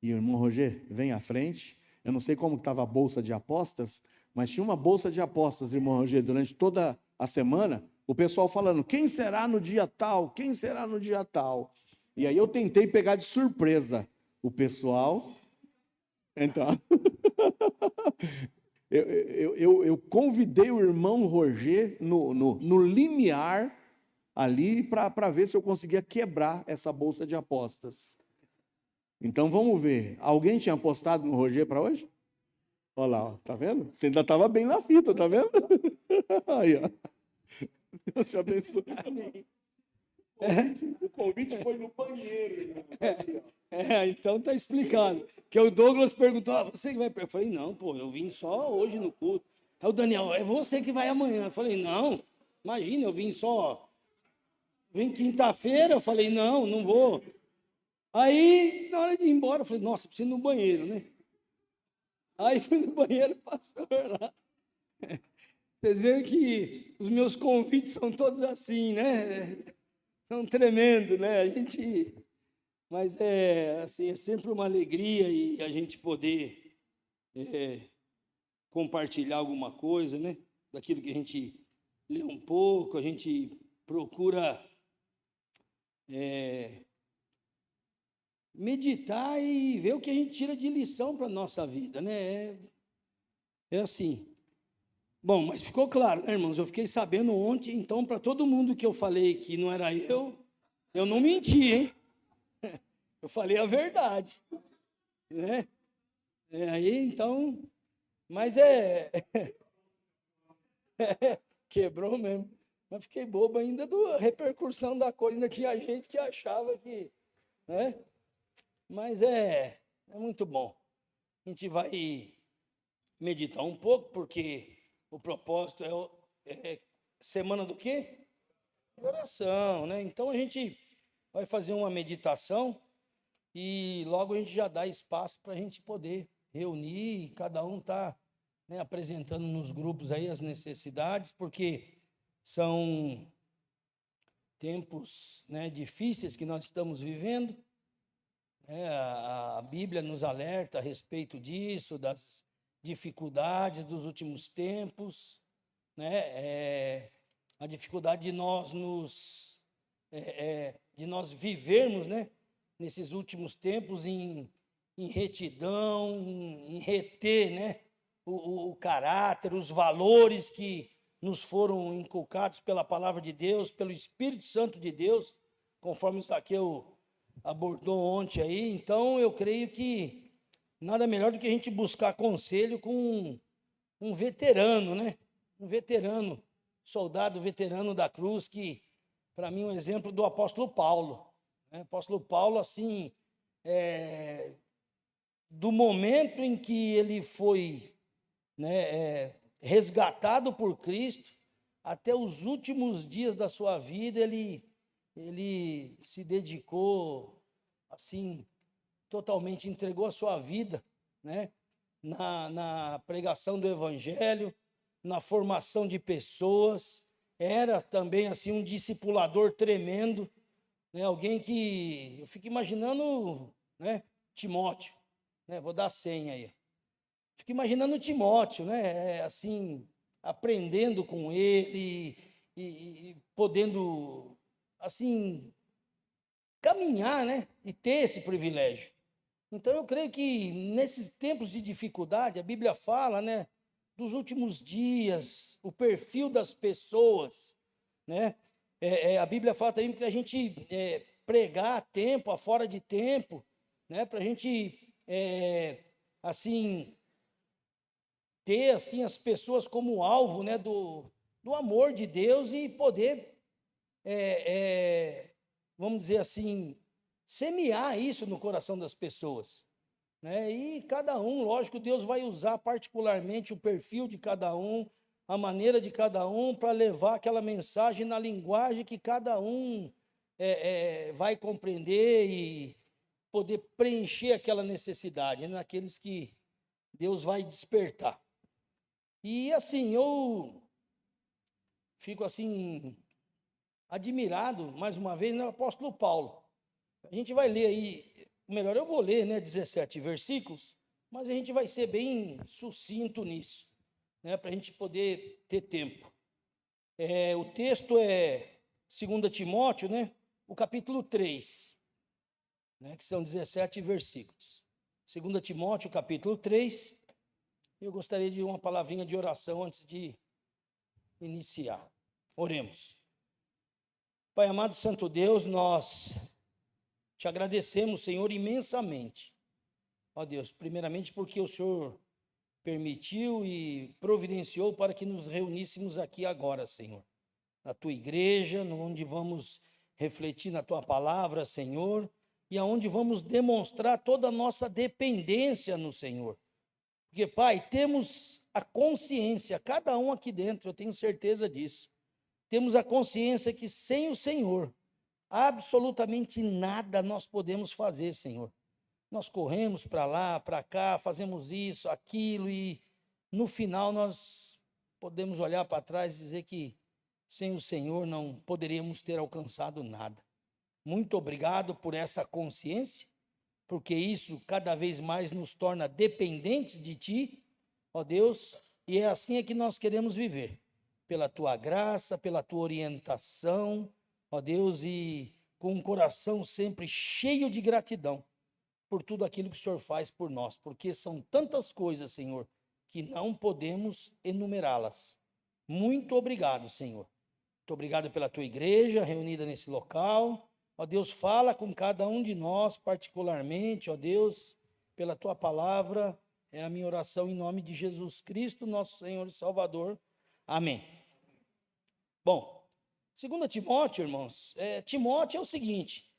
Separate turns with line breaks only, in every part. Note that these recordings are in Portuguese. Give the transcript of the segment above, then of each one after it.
E o irmão Roger, vem à frente. Eu não sei como estava a bolsa de apostas, mas tinha uma bolsa de apostas, irmão Roger, durante toda a semana, o pessoal falando, quem será no dia tal? Quem será no dia tal? E aí eu tentei pegar de surpresa o pessoal. Então, eu convidei o irmão Roger no limiar ali para ver se eu conseguia quebrar essa bolsa de apostas. Então vamos ver. Alguém tinha apostado no Roger para hoje? Olha lá, ó, tá vendo? Você ainda estava bem na fita, tá vendo? Aí, ó. Deus te abençoe. O convite foi no banheiro.
Então tá explicado. Que o Douglas perguntou, você que vai... Eu falei, não, pô, eu vim só hoje no culto. Aí o Daniel, é você que vai amanhã. Eu falei, não, imagina, eu vim só... Vim quinta-feira, eu falei, não, não vou. Aí, na hora de ir embora, eu falei, nossa, preciso ir no banheiro, né? Aí fui no banheiro, pastor lá. Vocês veem que os meus convites são todos assim, né? São tremendos, né? Mas assim, é sempre uma alegria e a gente poder compartilhar alguma coisa, né? Daquilo que a gente lê um pouco, a gente procura meditar e ver o que a gente tira de lição para a nossa vida, né? É assim. Bom, mas ficou claro, né, irmãos? Eu fiquei sabendo ontem, então, para todo mundo que eu falei que não era eu não menti, hein? Eu falei a verdade, né? Aí, então, mas quebrou mesmo. Mas fiquei bobo ainda da repercussão da coisa. Ainda tinha gente que achava que, né? Mas é muito bom. A gente vai meditar um pouco, porque o propósito é semana do quê? Oração, né? Então a gente vai fazer uma meditação e logo a gente já dá espaço para a gente poder reunir e cada um tá, né, apresentando nos grupos aí as necessidades, porque são tempos, né, difíceis que nós estamos vivendo. A Bíblia nos alerta a respeito disso, das dificuldades dos últimos tempos, né? A dificuldade de de nós vivermos, né, nesses últimos tempos em retidão, em reter, né, o caráter, os valores que nos foram inculcados pela palavra de Deus, pelo Espírito Santo de Deus, conforme Zaqueu abordou ontem aí. Então, eu creio que nada melhor do que a gente buscar conselho com um veterano, né? Um veterano, soldado veterano da cruz, que, para mim, é um exemplo do apóstolo Paulo. Né? Apóstolo Paulo, assim, do momento em que ele foi, né, resgatado por Cristo, até os últimos dias da sua vida, ele se dedicou, assim, totalmente entregou a sua vida, né, na pregação do Evangelho, na formação de pessoas. Era também assim um discipulador tremendo, né, alguém que eu fico imaginando, né, Timóteo, né, vou dar a senha aí. Fico imaginando Timóteo, né, assim, aprendendo com ele e podendo, assim, caminhar, né, e ter esse privilégio. Então, eu creio que nesses tempos de dificuldade, a Bíblia fala, né, dos últimos dias, o perfil das pessoas, né? A Bíblia fala também para a gente pregar a tempo, a fora de tempo, né? Para a gente, assim, ter assim as pessoas como alvo, né, do amor de Deus e poder, vamos dizer assim, semear isso no coração das pessoas, né? E cada um, lógico, Deus vai usar particularmente o perfil de cada um, a maneira de cada um, para levar aquela mensagem na linguagem que cada um vai compreender e poder preencher aquela necessidade, né? Naqueles que Deus vai despertar. E assim, eu fico assim admirado, mais uma vez, no apóstolo Paulo. A gente vai ler aí melhor, eu vou ler, né, 17 versículos, mas a gente vai ser bem sucinto nisso, né, para a gente poder ter tempo. O texto é 2 Timóteo, né, o capítulo 3, né, que são 17 versículos. 2 Timóteo, capítulo 3, eu gostaria de uma palavrinha de oração antes de iniciar. Oremos. Pai amado, Santo Deus, nós te agradecemos, Senhor, imensamente. Ó Deus, primeiramente porque o Senhor permitiu e providenciou para que nos reuníssemos aqui agora, Senhor. Na tua igreja, onde vamos refletir na tua palavra, Senhor, e aonde vamos demonstrar toda a nossa dependência no Senhor. Porque, Pai, temos a consciência, cada um aqui dentro, eu tenho certeza disso. Temos a consciência que sem o Senhor, absolutamente nada nós podemos fazer, Senhor. Nós corremos para lá, para cá, fazemos isso, aquilo, e no final nós podemos olhar para trás e dizer que sem o Senhor não poderíamos ter alcançado nada. Muito obrigado por essa consciência, porque isso cada vez mais nos torna dependentes de Ti, ó Deus, e é assim que nós queremos viver, pela Tua graça, pela Tua orientação, ó Deus, e com um coração sempre cheio de gratidão por tudo aquilo que o Senhor faz por nós, porque são tantas coisas, Senhor, que não podemos enumerá-las. Muito obrigado, Senhor. Muito obrigado pela Tua igreja reunida nesse local. Ó Deus, fala com cada um de nós particularmente, ó Deus, pela Tua palavra. É a minha oração em nome de Jesus Cristo, nosso Senhor e Salvador. Amém. Bom, 2 Timóteo, irmãos, Timóteo é o seguinte,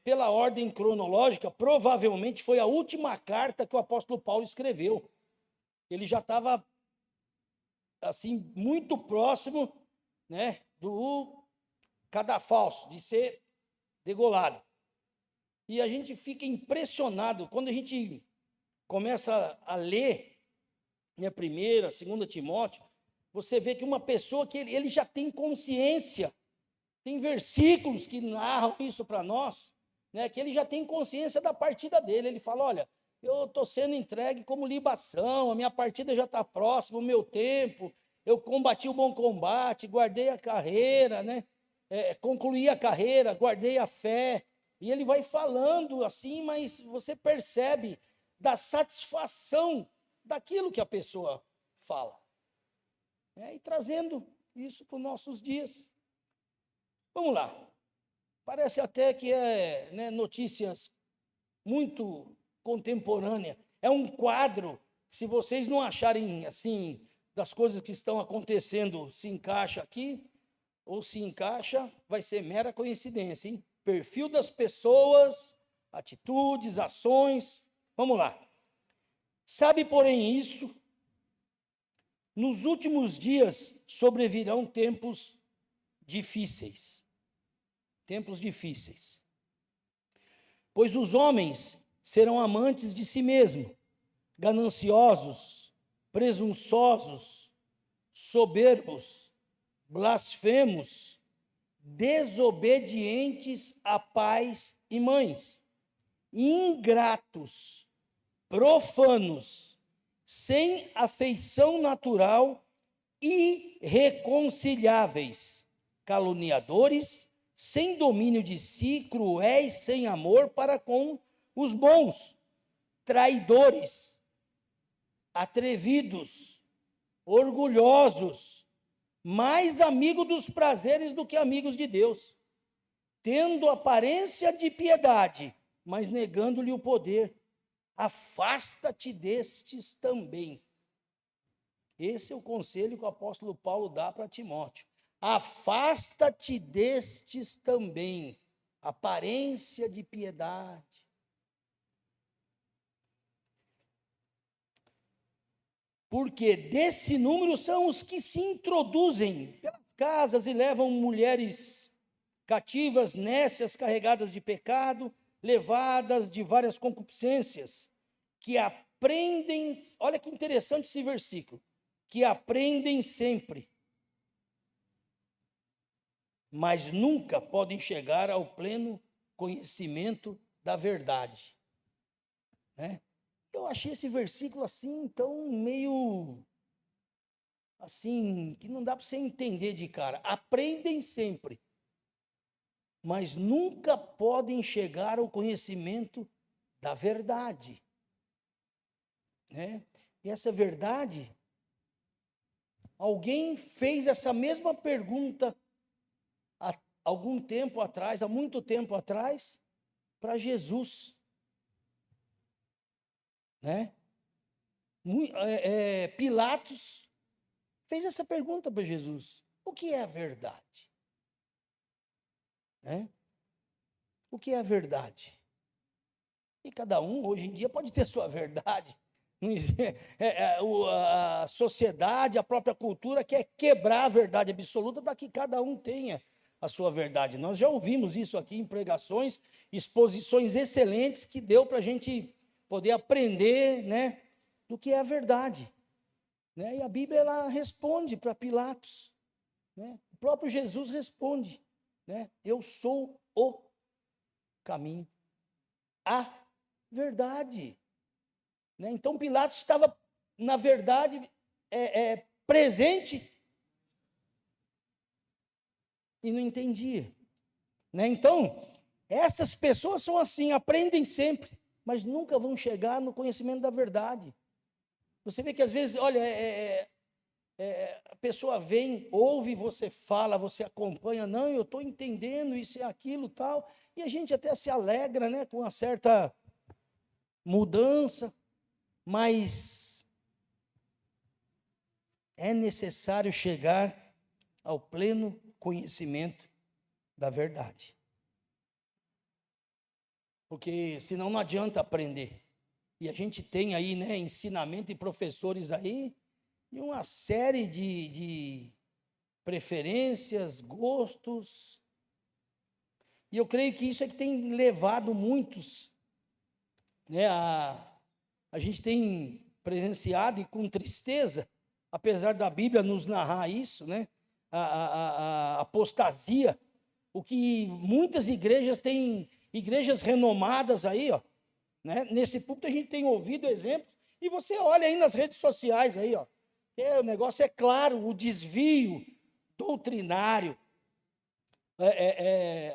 pela ordem cronológica, provavelmente foi a última carta que o apóstolo Paulo escreveu. Ele já estava, assim, muito próximo, né, do cadafalso, de ser degolado. E a gente fica impressionado, quando a gente começa a ler, né, 1ª, 2 Timóteo, você vê que uma pessoa que ele já tem consciência, tem versículos que narram isso para nós, né, que ele já tem consciência da partida dele. Ele fala, olha, eu estou sendo entregue como libação, a minha partida já está próxima, o meu tempo, eu combati o bom combate, guardei a carreira, né, concluí a carreira, guardei a fé. E ele vai falando assim, mas você percebe da satisfação daquilo que a pessoa fala. E trazendo isso para os nossos dias. Vamos lá. Parece até que notícias muito contemporâneas. É um quadro, se vocês não acharem assim, das coisas que estão acontecendo, se encaixa aqui, ou se encaixa, vai ser mera coincidência, hein? Perfil das pessoas, atitudes, ações. Vamos lá. Sabe, porém, isso, nos últimos dias sobrevirão tempos difíceis. Tempos difíceis. Pois os homens serão amantes de si mesmos, gananciosos, presunçosos, soberbos, blasfemos, desobedientes a pais e mães, ingratos, profanos, sem afeição natural, irreconciliáveis, caluniadores, sem domínio de si, cruéis, sem amor para com os bons, traidores, atrevidos, orgulhosos, mais amigos dos prazeres do que amigos de Deus, tendo aparência de piedade, mas negando-lhe o poder. Afasta-te destes também. Esse é o conselho que o apóstolo Paulo dá para Timóteo. Afasta-te destes também. Aparência de piedade. Porque desse número são os que se introduzem pelas casas e levam mulheres cativas, nécias, carregadas de pecado, levadas de várias concupiscências, que aprendem, olha que interessante esse versículo, que aprendem sempre, mas nunca podem chegar ao pleno conhecimento da verdade. Né? Eu achei esse versículo assim, então, meio assim, que não dá para você entender de cara. Aprendem sempre, mas nunca podem chegar ao conhecimento da verdade. Né? E essa verdade, alguém fez essa mesma pergunta há algum tempo atrás, há muito tempo atrás, para Jesus. Né? Pilatos fez essa pergunta para Jesus: o que é a verdade? Né? O que é a verdade? E cada um, hoje em dia, pode ter a sua verdade. A sociedade, a própria cultura quer quebrar a verdade absoluta para que cada um tenha a sua verdade. Nós já ouvimos isso aqui em pregações, exposições excelentes que deu para a gente poder aprender, né, do que é a verdade. Né? E a Bíblia ela responde para Pilatos. Né? O próprio Jesus responde. Né? Eu sou o caminho, a verdade. Né? Então Pilatos estava, na verdade, presente e não entendia. Né? Então, essas pessoas são assim, aprendem sempre, mas nunca vão chegar no conhecimento da verdade. Você vê que às vezes, olha, a pessoa vem, ouve, você fala, você acompanha, não, eu estou entendendo isso e aquilo tal, e a gente até se alegra, né, com uma certa mudança, mas é necessário chegar ao pleno conhecimento da verdade. Porque senão não adianta aprender. E a gente tem aí, né, ensinamento e professores aí, e uma série de preferências, gostos. E eu creio que isso é que tem levado muitos, né, a gente tem presenciado, e com tristeza, apesar da Bíblia nos narrar isso, né, a apostasia, o que muitas igrejas têm, igrejas renomadas aí, ó, né, nesse púlpito a gente tem ouvido exemplos, e você olha aí nas redes sociais aí, ó, o negócio é claro, o desvio doutrinário,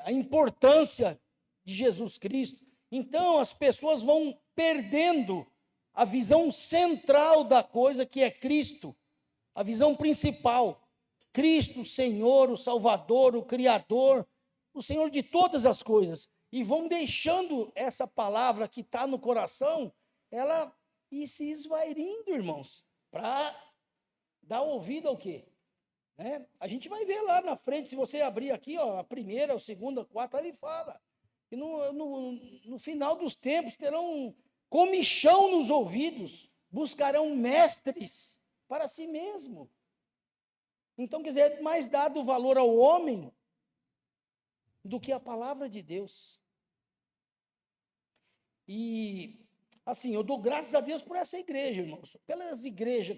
a importância de Jesus Cristo. Então as pessoas vão perdendo a visão central da coisa, que é Cristo, a visão principal. Cristo, o Senhor, o Salvador, o Criador, o Senhor de todas as coisas. E vão deixando essa palavra que está no coração, ela ir se esvairindo, irmãos, para dar ouvido ao quê? Né? A gente vai ver lá na frente, se você abrir aqui, ó, a primeira, a segunda, a quarta, ele fala. E no final dos tempos terão comichão nos ouvidos, buscarão mestres para si mesmo. Então, quer dizer, é mais dado valor ao homem do que a palavra de Deus. E, assim, eu dou graças a Deus por essa igreja, irmãos. Pelas igrejas,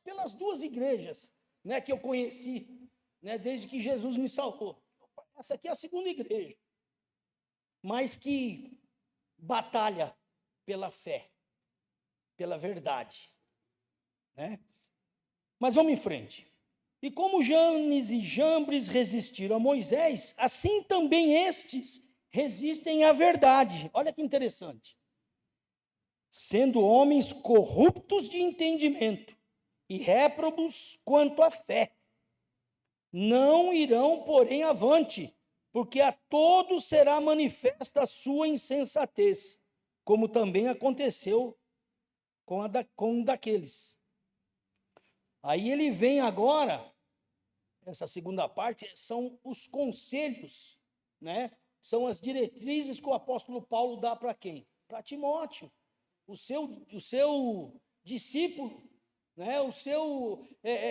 pelas duas igrejas, né, que eu conheci, né, desde que Jesus me salvou. Essa aqui é a segunda igreja. Mas que batalha pela fé, pela verdade. Né? Mas vamos em frente. E como Janes e Jambres resistiram a Moisés, assim também estes resistem à verdade. Olha que interessante. Sendo homens corruptos de entendimento e réprobos quanto à fé, não irão, porém, avante, porque a todos será manifesta a sua insensatez, como também aconteceu com um daqueles. Aí ele vem agora, essa segunda parte, são os conselhos, né? São as diretrizes que o apóstolo Paulo dá para quem? Para Timóteo, o seu discípulo, né?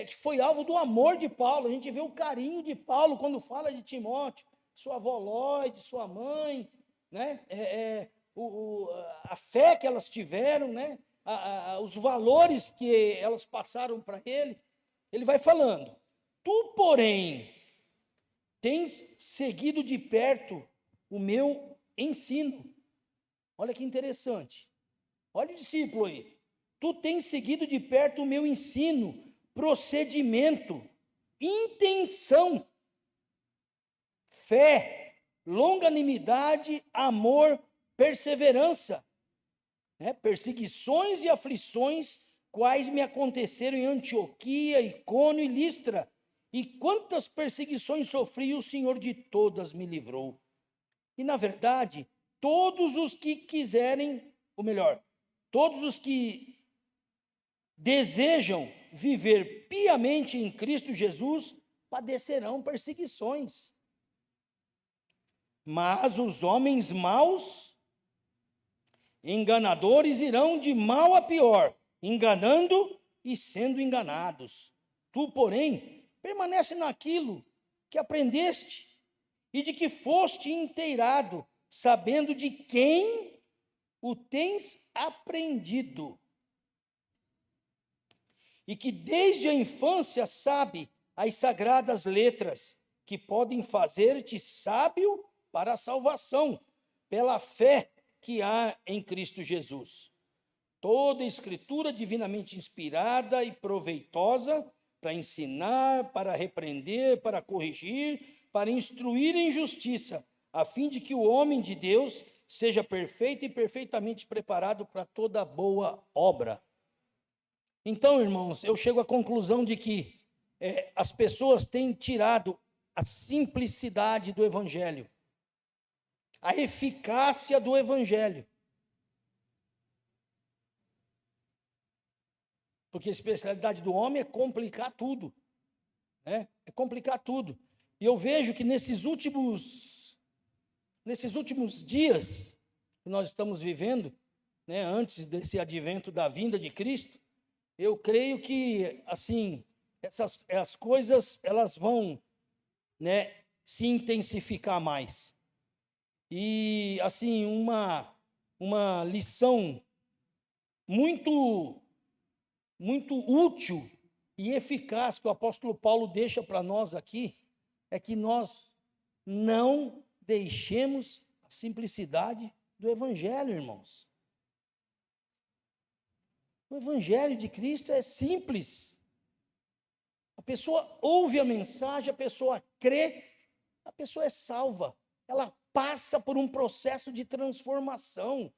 Que foi alvo do amor de Paulo. A gente vê o carinho de Paulo quando fala de Timóteo, sua avó Lloyd, sua mãe, né? A fé que elas tiveram, né? Os valores que elas passaram para ele. Ele vai falando: tu, porém, tens seguido de perto o meu ensino, Olha que interessante. Olha o discípulo aí. Tu tens seguido de perto o meu ensino, procedimento, intenção, fé, longanimidade, amor, perseverança, perseguições e aflições, quais me aconteceram em Antioquia, Icônio e Listra. E quantas perseguições sofri, o Senhor de todas me livrou. E, na verdade, todos os que quiserem, ou melhor, todos os que desejam viver piamente em Cristo Jesus, padecerão perseguições. Mas os homens maus, enganadores, irão de mal a pior, enganando e sendo enganados. Tu, porém, permanece naquilo que aprendeste e de que foste inteirado, sabendo de quem o tens aprendido. E que desde a infância sabe as sagradas letras, que podem fazer-te sábio para a salvação, pela fé que há em Cristo Jesus. Toda escritura divinamente inspirada e proveitosa para ensinar, para repreender, para corrigir, para instruir em justiça, a fim de que o homem de Deus seja perfeito e perfeitamente preparado para toda boa obra. Então, irmãos, eu chego à conclusão de que as pessoas têm tirado a simplicidade do Evangelho, a eficácia do Evangelho. Porque a especialidade do homem é complicar tudo. É complicar tudo. E eu vejo que nesses últimos dias que nós estamos vivendo, antes desse advento da vinda de Cristo, eu creio que, assim, as coisas, elas vão, se intensificar mais. E, assim, uma lição muito útil e eficaz que o apóstolo Paulo deixa para nós aqui, é que nós não deixemos a simplicidade do Evangelho, irmãos. O Evangelho de Cristo é simples. A pessoa ouve a mensagem, a pessoa crê, a pessoa é salva. Ela passa por um processo de transformação.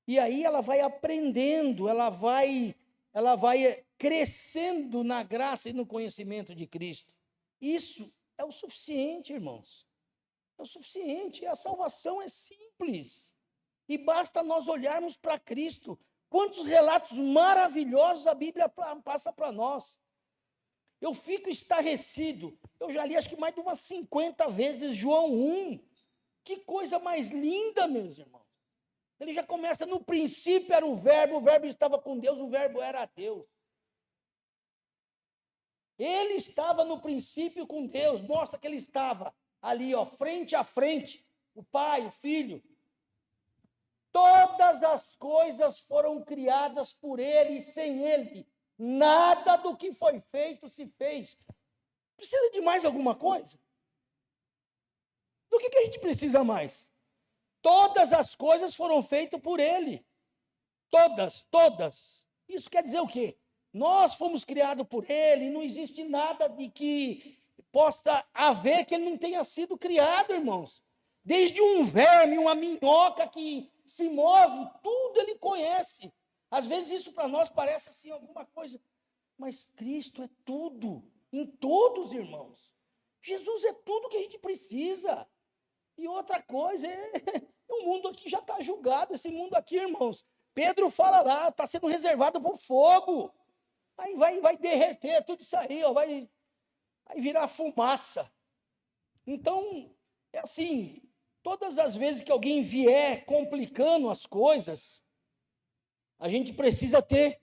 E aí ela vai aprendendo, ela vai crescendo na graça e no conhecimento de Cristo. Isso é o suficiente, irmãos. É o suficiente. A salvação é simples. E basta nós olharmos para Cristo. Quantos relatos maravilhosos a Bíblia passa para nós. Eu fico estarrecido. Eu já li acho que mais de umas 50 vezes João 1. Que coisa mais linda, meus irmãos. Ele já começa, no princípio era o verbo estava com Deus, o verbo era Deus. Ele estava no princípio com Deus, mostra que ele estava ali, frente a frente, o Pai, o Filho. Todas as coisas foram criadas por ele e sem ele. Nada do que foi feito se fez. Precisa de mais alguma coisa? Do que a gente precisa mais? Todas as coisas foram feitas por ele. Todas. Isso quer dizer o quê? Nós fomos criados por ele, não existe nada de que possa haver que ele não tenha sido criado, irmãos. Desde um verme, uma minhoca que se move, tudo ele conhece. Às vezes isso para nós parece assim alguma coisa, mas Cristo é tudo, em todos, irmãos. Jesus é tudo que a gente precisa. E outra coisa, o mundo aqui já está julgado, esse mundo aqui, irmãos. Pedro fala lá, está sendo reservado para o fogo. Aí vai derreter tudo isso aí, vai virar fumaça. Então, é assim, todas as vezes que alguém vier complicando as coisas, a gente precisa ter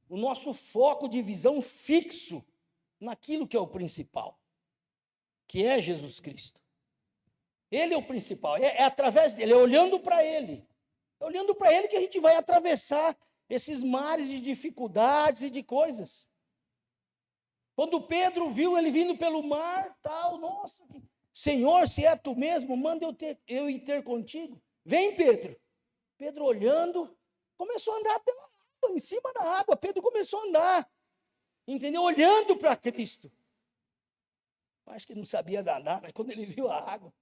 o nosso foco de visão fixo naquilo que é o principal, que é Jesus Cristo. Ele é o principal, é através dele, é olhando para ele. É olhando para ele que a gente vai atravessar esses mares de dificuldades e de coisas. Quando Pedro viu ele vindo pelo mar, Senhor, se é tu mesmo, manda eu ir ter contigo. Vem, Pedro. Pedro olhando, começou a andar pela água, em cima da água. Pedro começou a andar, entendeu? Olhando para Cristo. Acho que ele não sabia nadar, mas quando ele viu a água,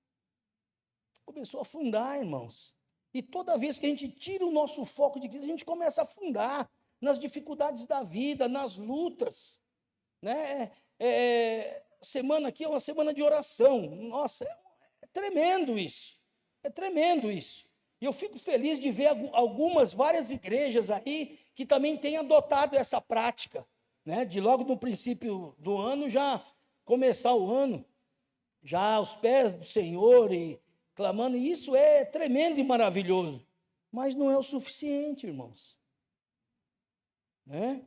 começou a afundar, irmãos. E toda vez que a gente tira o nosso foco de Cristo, a gente começa a afundar nas dificuldades da vida, nas lutas, né? Semana aqui é uma semana de oração. Nossa, é tremendo isso. É tremendo isso. E eu fico feliz de ver várias igrejas aí que também têm adotado essa prática, né? De logo no princípio do ano já começar o ano, já aos pés do Senhor e clamando. E isso é tremendo e maravilhoso. Mas não é o suficiente, irmãos. Né?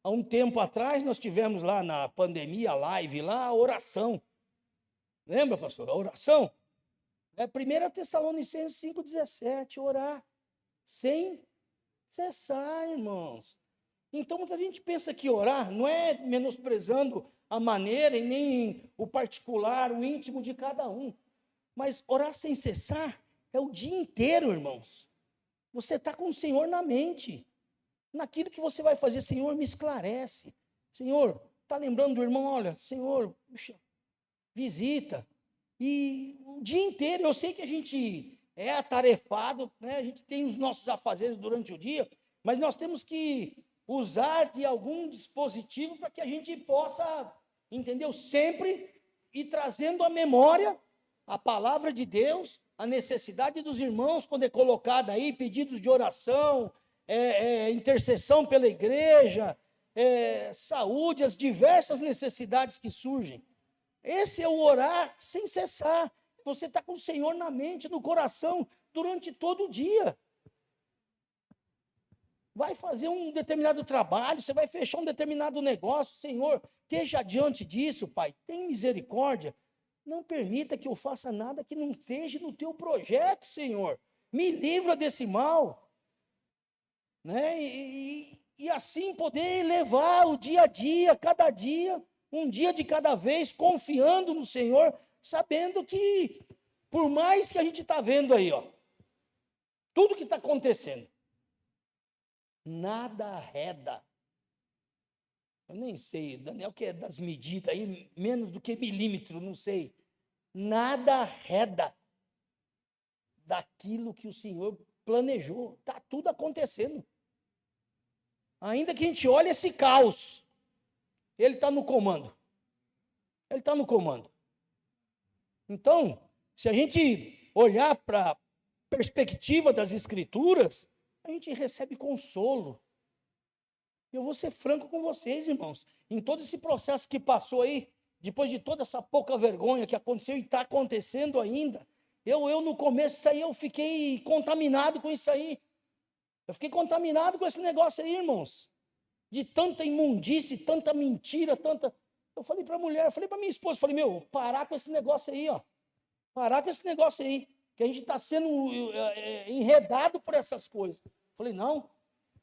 Há um tempo atrás, nós tivemos lá na pandemia, a live lá, a oração. Lembra, pastor? A oração? 1 Tessalonicenses 5,17, orar sem cessar, irmãos. Então, muita gente pensa que orar não é menosprezando a maneira e nem o particular, o íntimo de cada um. Mas orar sem cessar é o dia inteiro, irmãos. Você está com o Senhor na mente. Naquilo que você vai fazer, Senhor, me esclarece. Senhor, está lembrando do irmão? Olha, Senhor, puxa, visita. E o dia inteiro, eu sei que a gente é atarefado, né? A gente tem os nossos afazeres durante o dia, mas nós temos que usar de algum dispositivo para que a gente possa, entendeu? Sempre ir trazendo à memória a palavra de Deus, a necessidade dos irmãos, quando é colocada aí, pedidos de oração, intercessão pela igreja, saúde, as diversas necessidades que surgem. Esse é o orar sem cessar. Você está com o Senhor na mente, no coração, durante todo o dia. Vai fazer um determinado trabalho, você vai fechar um determinado negócio. Senhor, esteja diante disso, Pai. Tem misericórdia. Não permita que eu faça nada que não esteja no teu projeto, Senhor. Me livra desse mal. Né? E assim poder levar o dia a dia, cada dia, um dia de cada vez, confiando no Senhor, sabendo que, por mais que a gente está vendo aí, ó, tudo que está acontecendo, nada arreda. Eu nem sei, Daniel, que é das medidas aí, menos do que milímetro, não sei. Nada arreda daquilo que o Senhor planejou. Está tudo acontecendo. Ainda que a gente olhe esse caos, Ele está no comando. Ele está no comando. Então, se a gente olhar para a perspectiva das Escrituras, a gente recebe consolo. Eu vou ser franco com vocês, irmãos. Em todo esse processo que passou aí, depois de toda essa pouca vergonha que aconteceu e está acontecendo ainda, eu no começo disso aí, eu fiquei contaminado com isso aí. Eu fiquei contaminado com esse negócio aí, irmãos. De tanta imundície, tanta mentira, tanta... Eu falei para a mulher, eu falei para minha esposa, falei, parar com esse negócio aí, ó. Parar com esse negócio aí, que a gente está sendo enredado por essas coisas. Eu falei, não,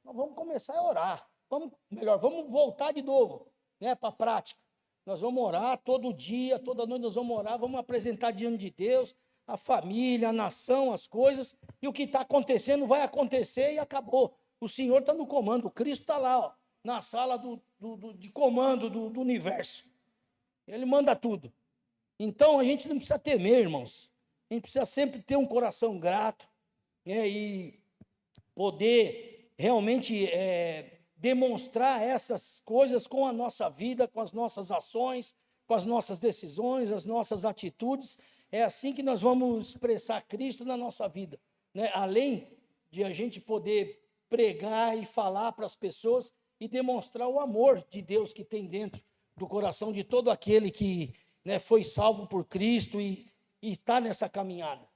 nós vamos começar a orar. Vamos voltar de novo, né, para a prática. Nós vamos orar todo dia, toda noite nós vamos orar, vamos apresentar diante de Deus, a família, a nação, as coisas, e o que está acontecendo vai acontecer e acabou. O Senhor está no comando, o Cristo está lá, ó, na sala de comando do universo. Ele manda tudo. Então a gente não precisa temer, irmãos. A gente precisa sempre ter um coração grato, né, e poder realmente demonstrar essas coisas com a nossa vida, com as nossas ações, com as nossas decisões, as nossas atitudes. É assim que nós vamos expressar Cristo na nossa vida, né? Além de a gente poder pregar e falar para as pessoas e demonstrar o amor de Deus que tem dentro do coração de todo aquele que, né, foi salvo por Cristo e está nessa caminhada.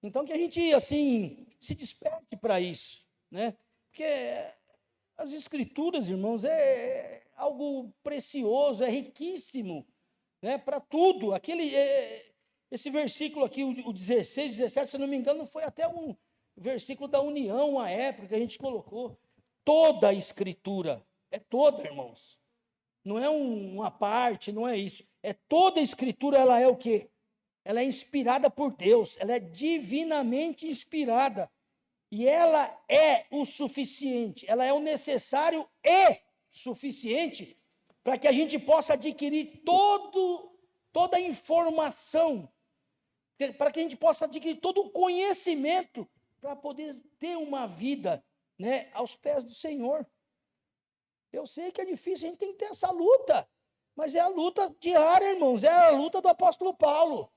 Então que a gente assim se desperte para isso, né? Porque as Escrituras, irmãos, é algo precioso, é riquíssimo, né, para tudo. Esse versículo aqui, o 16, 17, se eu não me engano, foi até um versículo da união, à época que a gente colocou. Toda a Escritura, é toda, irmãos. Não é uma parte, não é isso. É toda a Escritura, ela é o quê? ela é inspirada por Deus, ela é divinamente inspirada. E ela é o suficiente, ela é o necessário e suficiente para que a gente possa adquirir toda a informação, para que a gente possa adquirir todo o conhecimento para poder ter uma vida, né, aos pés do Senhor. Eu sei que é difícil, a gente tem que ter essa luta, mas é a luta diária, irmãos, é a luta do apóstolo Paulo,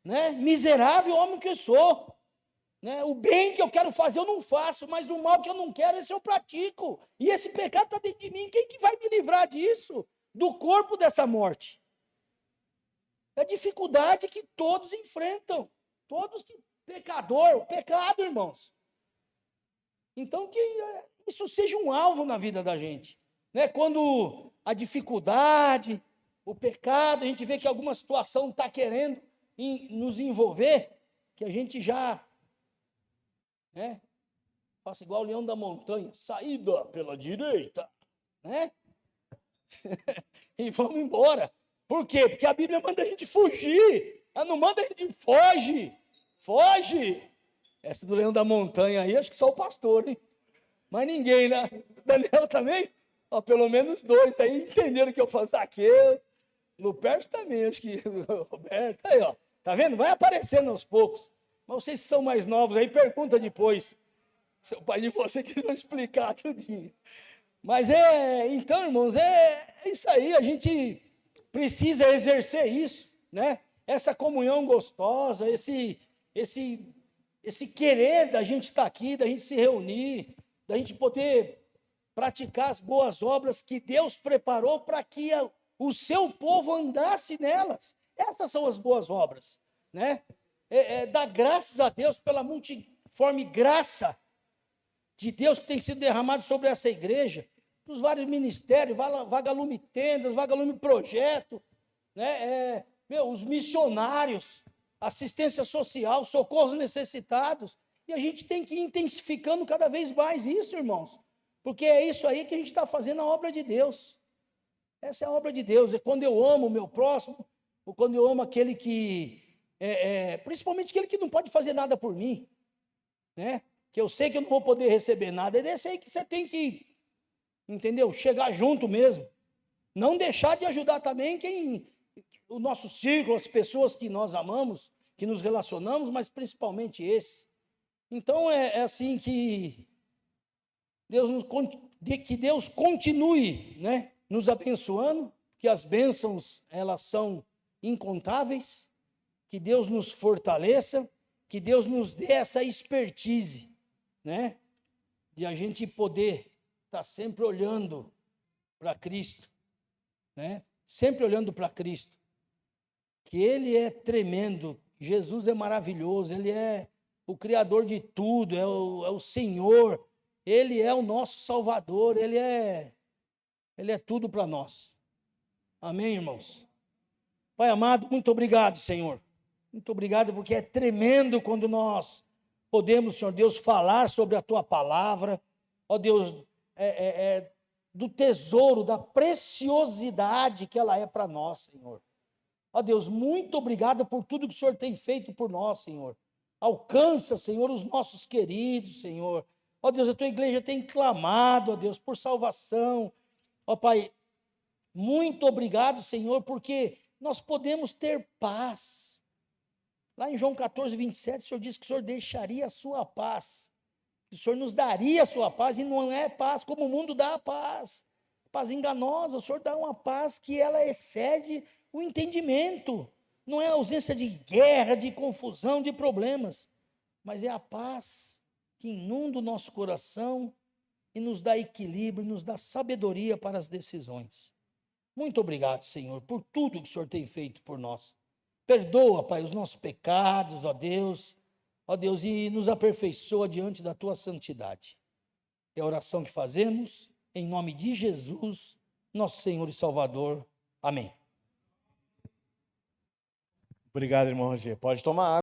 né? Miserável homem que sou, né? O bem que eu quero fazer eu não faço, mas o mal que eu não quero, esse eu pratico, e esse pecado está dentro de mim, quem que vai me livrar disso? Do corpo dessa morte? É a dificuldade que todos enfrentam, todos pecador, pecado, irmãos. Então que isso seja um alvo na vida da gente, né? Quando a dificuldade, o pecado, a gente vê que alguma situação está querendo nos envolver, que a gente já, né, faça igual o leão da montanha, saída pela direita, né? E vamos embora. Por quê? Porque a Bíblia manda a gente fugir. Ela não manda a gente foge. Foge. Essa do leão da montanha aí, acho que só o pastor, hein? Mas ninguém, né? Daniel também? Ó, pelo menos 2 aí entenderam que eu faço aquilo. Lupercio também, acho que o Roberto. Aí, ó. Tá vendo? Vai aparecendo aos poucos. Mas vocês que são mais novos aí, pergunta depois. Seu pai de você que vão explicar tudinho. Mas então, irmãos, é isso aí. A gente precisa exercer isso, né? Essa comunhão gostosa, esse querer da gente estar aqui, da gente se reunir, da gente poder praticar as boas obras que Deus preparou para que o seu povo andasse nelas. Essas são as boas obras, né? Dar graças a Deus pela multiforme graça de Deus que tem sido derramado sobre essa igreja, nos vários ministérios, Vagalume Tendas, Vagalume Projeto, né? Os missionários, assistência social, socorros necessitados, e a gente tem que ir intensificando cada vez mais isso, irmãos, porque é isso aí que a gente está fazendo a obra de Deus. Essa é a obra de Deus, é quando eu amo o meu próximo, ou quando eu amo aquele que, principalmente aquele que não pode fazer nada por mim, né? Que eu sei que eu não vou poder receber nada, é desse aí que você tem que, entendeu? Chegar junto mesmo. Não deixar de ajudar também o nosso círculo, as pessoas que nós amamos, que nos relacionamos, mas principalmente esse. Então é assim que Deus continue, né, nos abençoando, que as bênçãos elas são incontáveis, que Deus nos fortaleça, que Deus nos dê essa expertise, né, de a gente poder estar sempre olhando para Cristo, né? Sempre olhando para Cristo, que Ele é tremendo, Jesus é maravilhoso, Ele é o Criador de tudo, é o Senhor, Ele é o nosso Salvador, Ele é tudo para nós. Amém, irmãos? Pai amado, muito obrigado, Senhor. Muito obrigado, porque é tremendo quando nós podemos, Senhor Deus, falar sobre a Tua palavra, ó Deus, do tesouro, da preciosidade que ela é para nós, Senhor. Ó Deus, muito obrigado por tudo que o Senhor tem feito por nós, Senhor. Alcança, Senhor, os nossos queridos, Senhor. Ó Deus, a Tua igreja tem clamado, ó Deus, por salvação. Ó Pai, muito obrigado, Senhor, porque nós podemos ter paz. Lá em João 14, 27, o Senhor disse que o Senhor deixaria a sua paz. O Senhor nos daria a sua paz, e não é paz como o mundo dá a paz. Paz enganosa, o Senhor dá uma paz que ela excede o entendimento. Não é a ausência de guerra, de confusão, de problemas, mas é a paz que inunda o nosso coração e nos dá equilíbrio, nos dá sabedoria para as decisões. Muito obrigado, Senhor, por tudo que o Senhor tem feito por nós. Perdoa, Pai, os nossos pecados, ó Deus, e nos aperfeiçoa diante da Tua santidade. É a oração que fazemos, em nome de Jesus, nosso Senhor e Salvador. Amém.
Obrigado, irmão Roger. Pode tomar água.